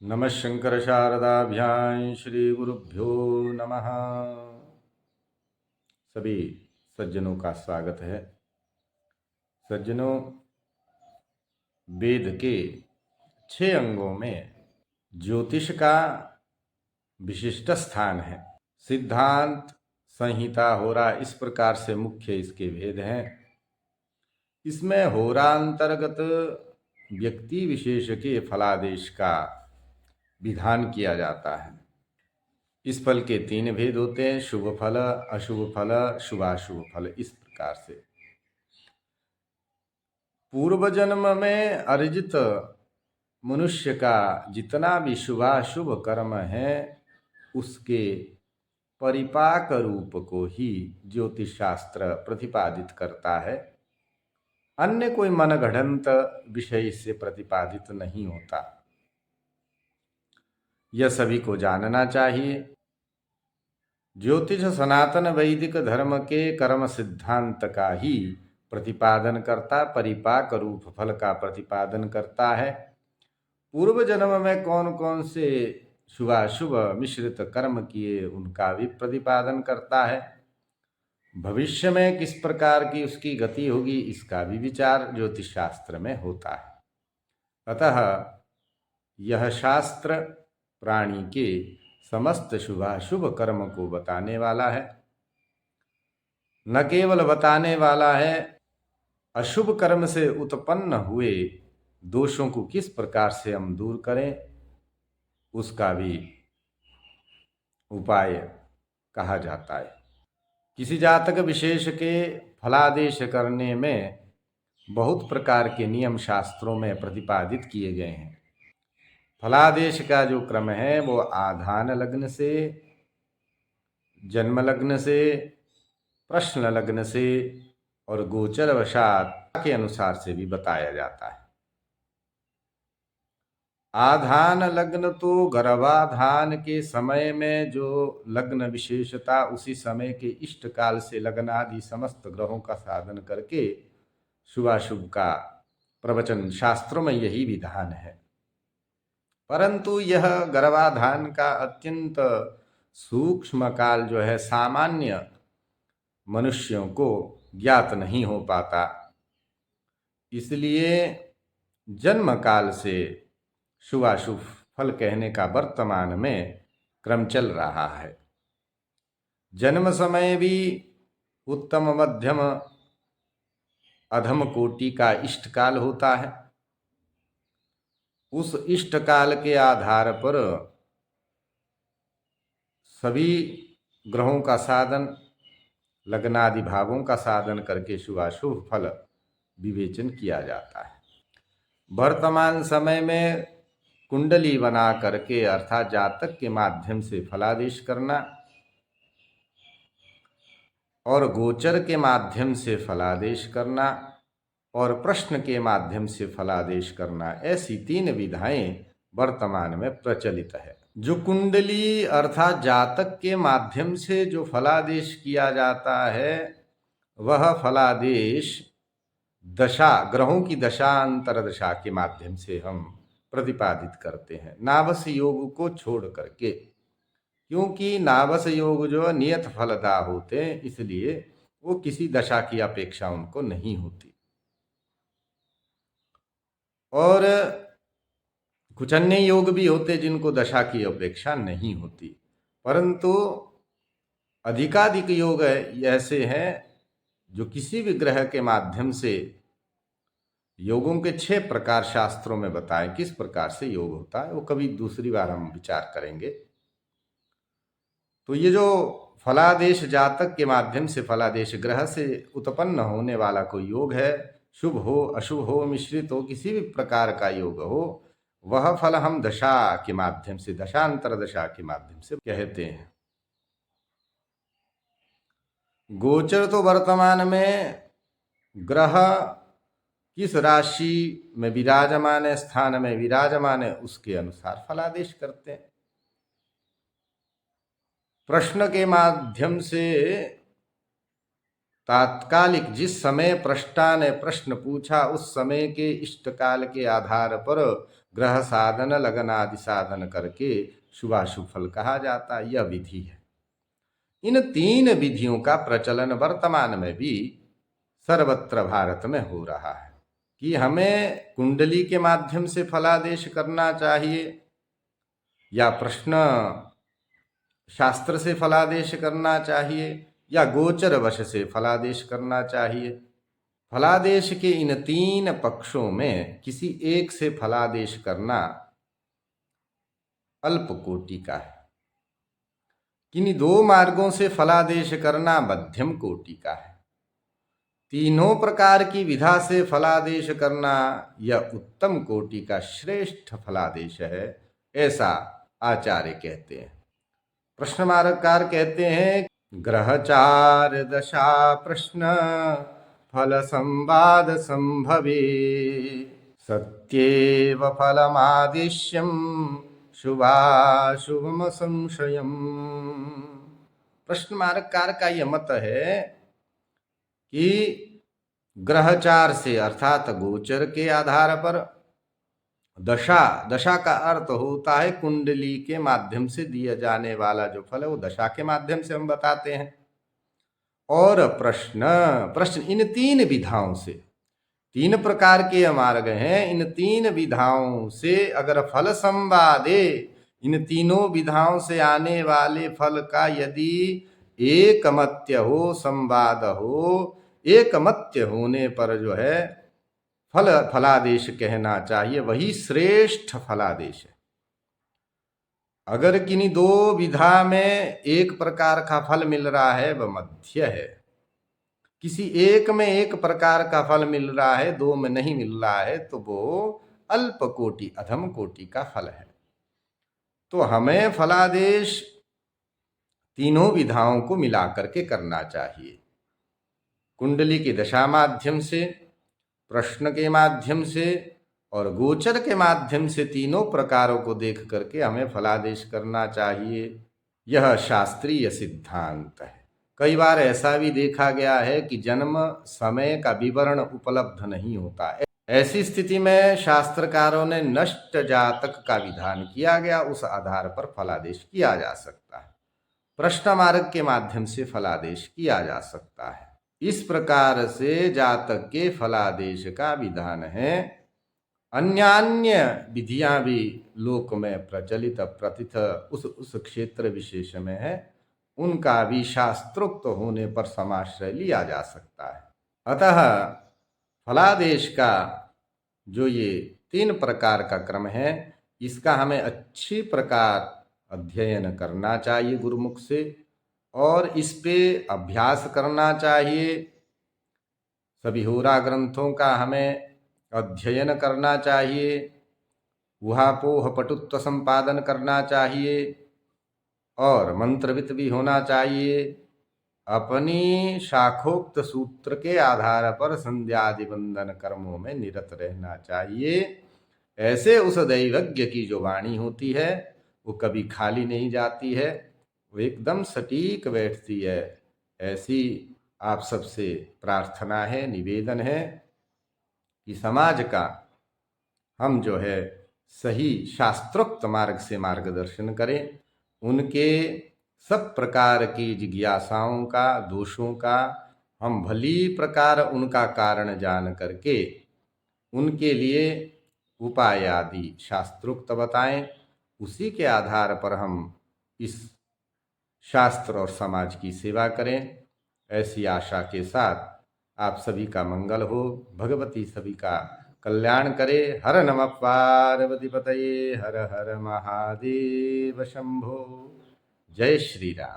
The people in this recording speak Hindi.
नमः शंकर शारदाभ्यां श्री गुरुभ्यो नमः। सभी सज्जनों का स्वागत है। सज्जनों, वेद के 6 अंगों में ज्योतिष का विशिष्ट स्थान है। सिद्धांत, संहिता, होरा इस प्रकार से मुख्य इसके भेद हैं। इसमें होरांतर्गत व्यक्ति विशेष के फलादेश का विधान किया जाता है। इस फल के 3 भेद होते हैं, शुभ फल, अशुभ फल, शुभाशुभ फल। इस प्रकार से पूर्व जन्म में अर्जित मनुष्य का जितना भी शुभाशुभ कर्म है, उसके परिपाक रूप को ही ज्योतिष शास्त्र प्रतिपादित करता है। अन्य कोई मनगढ़ंत विषय इससे प्रतिपादित नहीं होता। यह सभी को जानना चाहिए। ज्योतिष सनातन वैदिक धर्म के कर्म सिद्धांत का ही प्रतिपादन करता, परिपाक रूप फल का प्रतिपादन करता है। पूर्व जन्म में कौन कौन से शुभाशुभ मिश्रित कर्म किए, उनका भी प्रतिपादन करता है। भविष्य में किस प्रकार की उसकी गति होगी, इसका भी विचार ज्योतिष शास्त्र में होता है। अतः यह शास्त्र प्राणी के समस्त शुभाशुभ कर्म को बताने वाला है। न केवल बताने वाला है, अशुभ कर्म से उत्पन्न हुए दोषों को किस प्रकार से हम दूर करें, उसका भी उपाय कहा जाता है। किसी जातक विशेष के फलादेश करने में बहुत प्रकार के नियम शास्त्रों में प्रतिपादित किए गए हैं। फलादेश का जो क्रम है वो आधान लग्न से, जन्म लग्न से, प्रश्न लग्न से और गोचर वशात के अनुसार से भी बताया जाता है। आधान लग्न तो गर्भाधान के समय में जो लग्न विशेषता, उसी समय के इष्ट काल से लग्न आदि समस्त ग्रहों का साधन करके शुभाशुभ का प्रवचन शास्त्रों में यही विधान है। परंतु यह गर्भाधान का अत्यंत सूक्ष्म काल जो है, सामान्य मनुष्यों को ज्ञात नहीं हो पाता। इसलिए जन्म काल से शुभाशुभ फल कहने का वर्तमान में क्रम चल रहा है। जन्म समय भी उत्तम, मध्यम, अधम कोटि का इष्ट काल होता है। उस इष्ट काल के आधार पर सभी ग्रहों का साधन, लग्नादि भावों का साधन करके शुभाशुभ फल विवेचन किया जाता है। वर्तमान समय में कुंडली बना करके अर्थात जातक के माध्यम से फलादेश करना और गोचर के माध्यम से फलादेश करना और प्रश्न के माध्यम से फलादेश करना, ऐसी 3 विधाएं वर्तमान में प्रचलित है। जो कुंडली अर्थात जातक के माध्यम से जो फलादेश किया जाता है, वह फलादेश दशा, ग्रहों की दशांतर दशा के माध्यम से हम प्रतिपादित करते हैं, नाभस योग को छोड़ करके। क्योंकि नाभस योग जो नियत फलदा होते हैं, इसलिए वो किसी दशा की अपेक्षा उनको नहीं होती। और कुछ अन्य योग भी होते जिनको दशा की अपेक्षा नहीं होती, परंतु अधिकाधिक योग ऐसे हैं जो किसी भी ग्रह के माध्यम से, योगों के 6 प्रकार शास्त्रों में बताएं किस प्रकार से योग होता है, वो कभी दूसरी बार हम विचार करेंगे। तो ये जो फलादेश जातक के माध्यम से, फलादेश ग्रह से उत्पन्न होने वाला कोई योग है, शुभ हो, अशुभ हो, मिश्रित हो, किसी भी प्रकार का योग हो, वह फल हम दशा के माध्यम से, दशांतर दशा के माध्यम से कहते हैं। गोचर तो वर्तमान में ग्रह किस राशि में विराजमान है, स्थान में विराजमान है, उसके अनुसार फलादेश करते हैं। प्रश्न के माध्यम से तात्कालिक जिस समय प्रष्टा ने प्रश्न पूछा उस समय के इष्टकाल के आधार पर ग्रह साधन लगन आदि साधन करके शुभाशुभ फल कहा जाता। यह विधि है। इन 3 विधियों का प्रचलन वर्तमान में भी सर्वत्र भारत में हो रहा है कि हमें कुंडली के माध्यम से फलादेश करना चाहिए या प्रश्न शास्त्र से फलादेश करना चाहिए या गोचर वश से फलादेश करना चाहिए। फलादेश के इन 3 पक्षों में किसी एक से फलादेश करना अल्प कोटि का है। किन्हीं 2 मार्गों से फलादेश करना मध्यम कोटि का है। तीनों प्रकार की विधा से फलादेश करना यह उत्तम कोटि का श्रेष्ठ फलादेश है, ऐसा आचार्य कहते हैं। प्रश्नमार्गकार कहते हैं ग्रहचार दशा प्रश्न फल संवाद संभवे सत्येव फलमादिश्यम शुभाशुभम संशयम। प्रश्नमार्गकार का यह मत है कि ग्रहचार से अर्थात गोचर के आधार पर दशा का अर्थ होता है कुंडली के माध्यम से दिया जाने वाला जो फल है वो दशा के माध्यम से हम बताते हैं। और प्रश्न इन 3 विधाओं से 3 प्रकार के मार्ग हैं। इन 3 विधाओं से अगर फल संवादे इन तीनों विधाओं से आने वाले फल का यदि एकमत्य हो, संवाद हो, एकमत्य होने पर जो है फलादेश कहना चाहिए, वही श्रेष्ठ फलादेश है। अगर किन्हीं 2 विधा में एक प्रकार का फल मिल रहा है वह मध्य है, किसी एक में एक प्रकार का फल मिल रहा है 2 में नहीं मिल रहा है तो वो अल्प कोटि अधम कोटि का फल है। तो हमें फलादेश तीनों विधाओं को मिलाकर के करना चाहिए। कुंडली के दशा माध्यम से, प्रश्न के माध्यम से और गोचर के माध्यम से तीनों प्रकारों को देख करके हमें फलादेश करना चाहिए। यह शास्त्रीय सिद्धांत है। कई बार ऐसा भी देखा गया है कि जन्म समय का विवरण उपलब्ध नहीं होता। ऐसी स्थिति में शास्त्रकारों ने नष्ट जातक का विधान किया गया, उस आधार पर फलादेश किया जा सकता है। प्रश्न मार्ग के माध्यम से फलादेश किया जा सकता है। इस प्रकार से जातक के फलादेश का विधान है। अन्य विधियां भी लोक में प्रचलित प्रथित उस क्षेत्र विशेष में है, उनका भी शास्त्रोक्त होने पर समाश्रय लिया जा सकता है। अतः फलादेश का जो ये 3 प्रकार का क्रम है, इसका हमें अच्छी प्रकार अध्ययन करना चाहिए गुरुमुख से और इस पे अभ्यास करना चाहिए। सभी होरा ग्रंथों का हमें अध्ययन करना चाहिए, ऊहापोह पटुत्व संपादन करना चाहिए और मंत्रवित भी होना चाहिए। अपनी शाखोक्त सूत्र के आधार पर संध्यादि वंदन कर्मों में निरत रहना चाहिए। ऐसे उस दैवज्ञ की जो वाणी होती है वो कभी खाली नहीं जाती है, वो एकदम सटीक बैठती है। ऐसी आप सबसे प्रार्थना है, निवेदन है कि समाज का हम जो है सही शास्त्रोक्त मार्ग से मार्गदर्शन करें, उनके सब प्रकार की जिज्ञासाओं का, दोषों का हम भली प्रकार उनका कारण जान करके उनके लिए उपाय आदि शास्त्रोक्त बताएं। उसी के आधार पर हम इस शास्त्र और समाज की सेवा करें, ऐसी आशा के साथ आप सभी का मंगल हो, भगवती सभी का कल्याण करे। हर नमः पार्वती पतये, हर हर महादेव शंभो। जय श्री राम।